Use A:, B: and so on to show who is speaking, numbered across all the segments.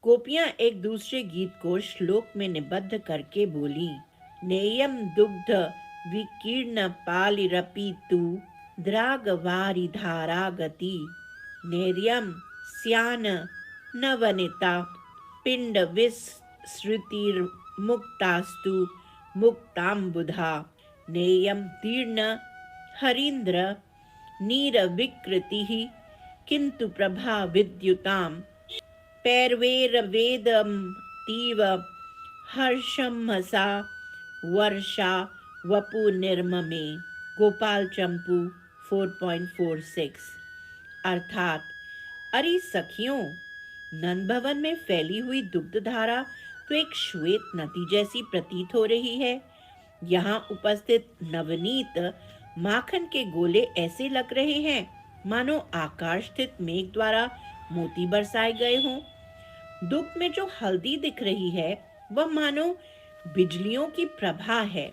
A: गोपियां एक दूसरे गीत को श्लोक में निबद्ध करके बोली। नेयम दुग्ध विकीर्ण पालिरपि तु द्रागवारी धारा गति नेर्यम स्यान नवनिता पिंड विसृतिर्मुक्तास्तु मुक्ताम्बुधा नेयम तीर्ण हरीन्द्र नीरविकृतिः किंतु प्रभा विद्युतां पैर्वेरवेदं तीव हर्षमसा वर्षा वपु निर्ममे। गोपाल चंपू 4.46। अर्थात, अरे सखियों, नंद भवन में फैली हुई दुग्ध धारा तो एक श्वेत नदी जैसी प्रतीत हो रही है। यहाँ उपस्थित नवनीत माखन के गोले ऐसे लग रहे हैं मानो आकाश स्थित मेघ द्वारा मोती बरसाए गए हों। दुग्ध में जो हल्दी दिख रही है वह मानो बिजलियों की प्रभा है।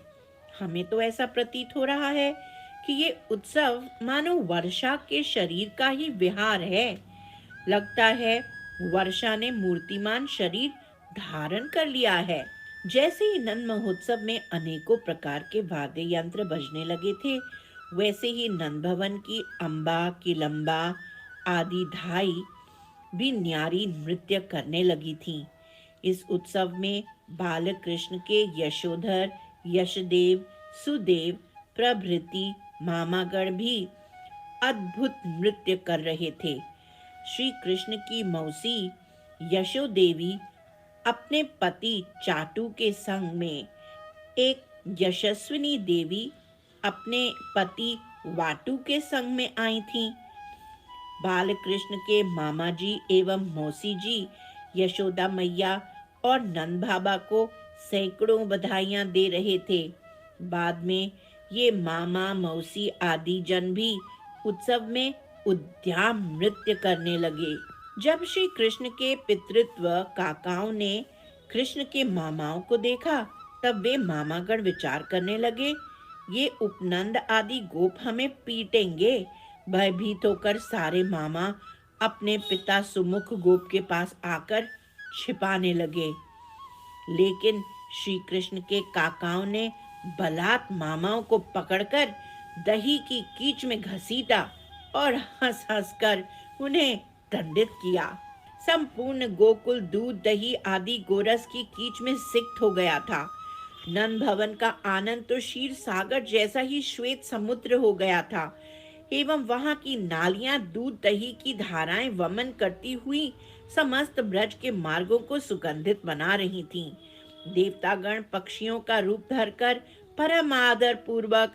A: हमें तो ऐसा प्रतीत हो रहा है कि ये उत्सव मानो वर्षा के शरीर का ही विहार है। लगता है वर्षा ने मूर्तिमान शरीर धारण कर लिया है। जैसे ही नंद महोत्सव में अनेकों प्रकार के वाद्य यंत्र बजने लगे थे, वैसे ही नंद भवन की अम्बा, किलम्बा आदि धाई भी न्यारी नृत्य करने लगी थीं। इस उत्सव में बाल कृष्ण के यशोधर, यशदेव, सुदेव प्रभृति मामागण भी अद्भुत नृत्य कर रहे थे। श्री कृष्ण की मौसी यशोदेवी अपने पति चाटू के संग में, एक यशस्विनी देवी अपने पति वाटू के संग में आई थीं। बाल कृष्ण के मामा जी एवं मौसी जी यशोदा मैया और नंद बाबा को सैकड़ों बधाइयां दे रहे थे। बाद में ये मामा मौसी आदि जन भी उत्सव में उद्याम नृत्य करने लगे। जब श्री कृष्ण के पितृत्व काकाओं ने कृष्ण के मामाओं को देखा, तब वे मामागण विचार करने लगे, ये उपनंद आदि गोप हमें पीटेंगे। भयभीत होकर सारे मामा अपने पिता सुमुख गोप के पास आकर छिपाने लगे। लेकिन श्री कृष्ण के काकाओं ने बलात् मामाओं को पकड़कर दही की कीच में घसीटा और हंस हंस कर उन्हें दंडित किया। संपूर्ण गोकुल दूध, दही आदि गोरस की कीच में सिक्त हो गया था। नंद भवन का आनंद तो क्षीर सागर जैसा ही श्वेत समुद्र हो गया था एवं वहां की नालियां दूध दही की धाराएं वमन करती हुई समस्त ब्रज के मार्गों को सुगंधित बना रही थीं। देवतागण पक्षियों का रूप धरकर परम आदर पूर्वक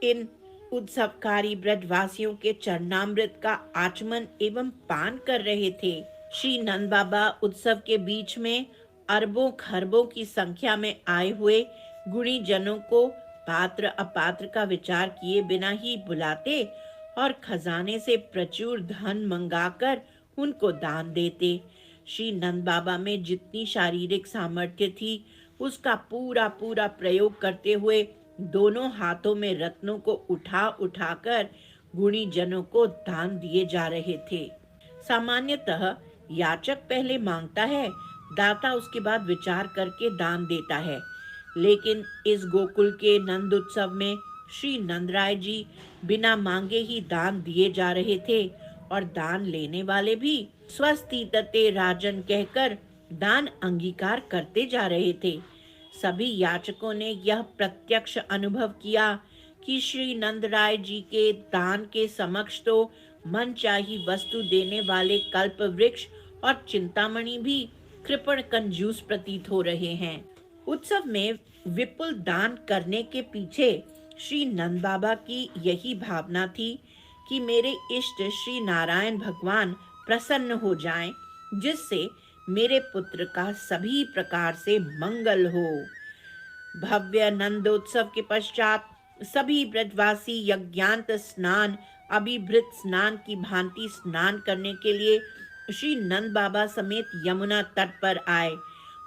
A: इन उत्सवकारी ब्रजवासियों के चरणामृत का आचमन एवं पान कर रहे थे। श्री नंद बाबा उत्सव के बीच में अरबों खरबों की संख्या में आए हुए गुणी जनों को पात्र अपात्र का विचार किए बिना ही बुलाते और खजाने से प्रचुर धन मंगाकर उनको दान देते। श्री नंद बाबा में जितनी शारीरिक सामर्थ्य थी, उसका पूरा पूरा प्रयोग करते हुए दोनों हाथों में रत्नों को उठा उठाकर गुणी जनों को दान दिए जा रहे थे। सामान्यतः याचक पहले मांगता है, दाता उसके बाद विचार करके दान देता है। लेकिन इस गोकुल के नंद उत्सव में श्री नंदराय जी बिना मांगे ही दान दिए जा रहे थे और दान लेने वाले भी स्वस्ति तते राजन कहकर दान अंगीकार करते जा रहे थे। सभी याचकों ने यह प्रत्यक्ष अनुभव किया कि श्री नंदराय जी के दान के समक्ष तो मनचाही वस्तु देने वाले कल्प वृक्ष और चिंतामणि भी कृपण कंजूस प्रतीत हो रहे हैं। उत्सव में विपुल दान करने के पीछे श्री नंद बाबा की यही भावना थी कि मेरे इष्ट श्री नारायण भगवान प्रसन्न हो जाएं, जिससे मेरे पुत्र का सभी प्रकार से मंगल हो। भव्य नंदोत्सव के पश्चात सभी ब्रजवासी यज्ञांत स्नान, अभिभृत स्नान की भांति स्नान करने के लिए श्री नंद बाबा समेत यमुना तट पर आए।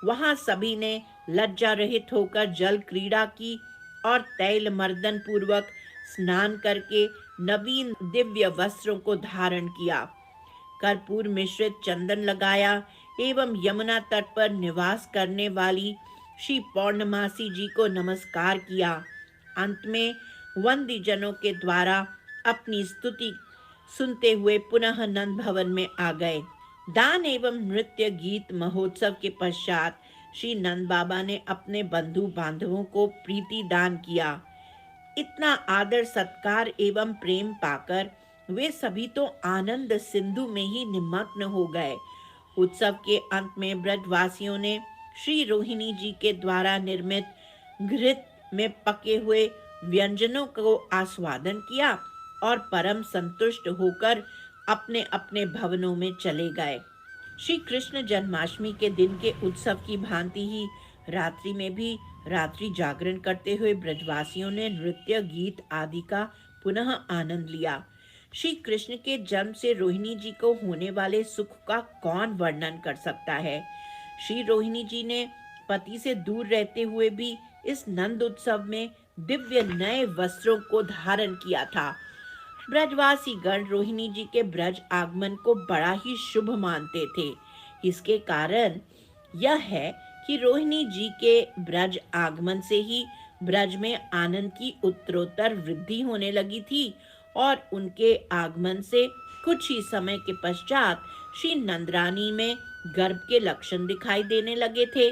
A: वहां सभी ने लज्जा रहित होकर जल क्रीड़ा की और तैल मर्दन पूर्वक स्नान करके नवीन दिव्य वस्त्रों को धारण किया। कर्पूर मिश्रित चंदन लगाया एवं यमुना तट पर निवास करने वाली श्री पौर्णमासी जी को नमस्कार किया। अंत में वंदी जनों के द्वारा अपनी स्तुति सुनते हुए पुनः नंद भवन में आ गए। दान एवं नृत्य गीत महोत्सव के पश्चात श्री नंद बाबा ने अपने बंधु बांधवों को प्रीति दान किया। इतना आदर सत्कार एवं प्रेम पाकर वे सभी तो आनंद सिंधु में ही निमग्न हो गए। उत्सव के अंत में ब्रजवासियों ने श्री रोहिणी जी के द्वारा निर्मित घृत में पके हुए व्यंजनों को आस्वादन किया और परम संतुष्ट होकर अपने अपने भवनों में चले गए। श्री कृष्ण जन्माष्टमी के दिन के उत्सव की भांति ही रात्रि में भी रात्रि जागरण करते हुए ब्रजवासियों ने नृत्य गीत आदि का पुनः आनंद लिया। श्री कृष्ण के जन्म से रोहिणी जी को होने वाले सुख का कौन वर्णन कर सकता है। श्री रोहिणी जी ने पति से दूर रहते हुए भी इस नंद उत्सव में दिव्य नए वस्त्रों को धारण किया था। ब्रजवासी गण रोहिणी जी के ब्रज आगमन को बड़ा ही शुभ मानते थे। इसके कारण यह है कि रोहिणी जी के ब्रज आगमन से ही ब्रज में आनंद की उत्तरोत्तर वृद्धि होने लगी थी और उनके आगमन से कुछ ही समय के पश्चात श्री नंदरानी में गर्भ के लक्षण दिखाई देने लगे थे।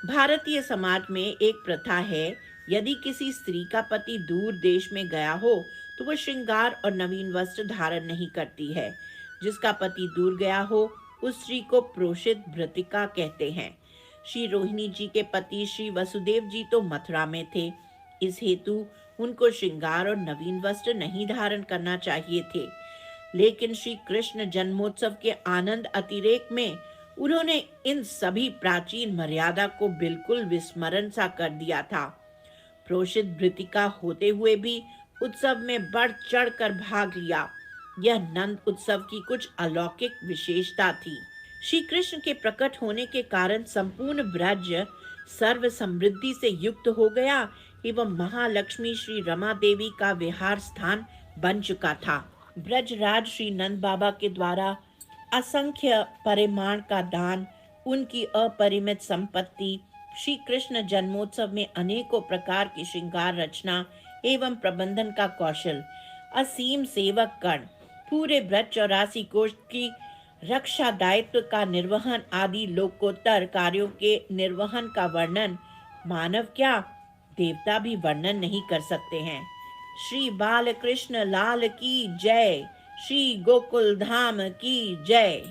A: भारतीय समाज में एक प्रथा है, यदि किसी स्त्री का पति दूर देश में गया हो तो वह श्रृंगार और नवीन वस्त्र धारण नहीं करती है। जिसका पति दूर गया हो उस स्त्री को प्रोषित भृतिका कहते हैं। श्री रोहिणी जी के पति श्री वसुदेव जी तो मथुरा में थे, इस हेतु उनको श्रृंगार और नवीन वस्त्र नहीं धारण करना चाहिए थे। लेकिन श्री कृष्ण जन्मोत्सव के आनंद अतिरेक में उन्होंने इन सभी प्राचीन मर्यादा को बिल्कुल विस्मरण सा कर दिया था। प्रोषित भृतिका होते हुए भी उत्सव में बढ़ चढ़ कर भाग लिया। यह नंद उत्सव की कुछ अलौकिक विशेषता थी। श्री कृष्ण के प्रकट होने के कारण संपूर्ण ब्रज सर्व समृद्धि से युक्त हो गया एवं महालक्ष्मी श्री रमा देवी का विहार स्थान बन चुका था। ब्रजराज श्री नंद बाबा के द्वारा असंख्य परिमाण का दान, उनकी अपरिमित संपत्ति, श्री कृष्ण जन्मोत्सव में अनेकों प्रकार की श्रृंगार रचना एवं प्रबंधन का कौशल, असीम सेवक गण, पूरे ब्रज 84 कोष की रक्षा दायित्व का निर्वहन आदि लोकोत्तर कार्यों के निर्वहन का वर्णन मानव क्या देवता भी वर्णन नहीं कर सकते हैं। श्री बाल कृष्ण लाल की जय, श्री गोकुल धाम की जय।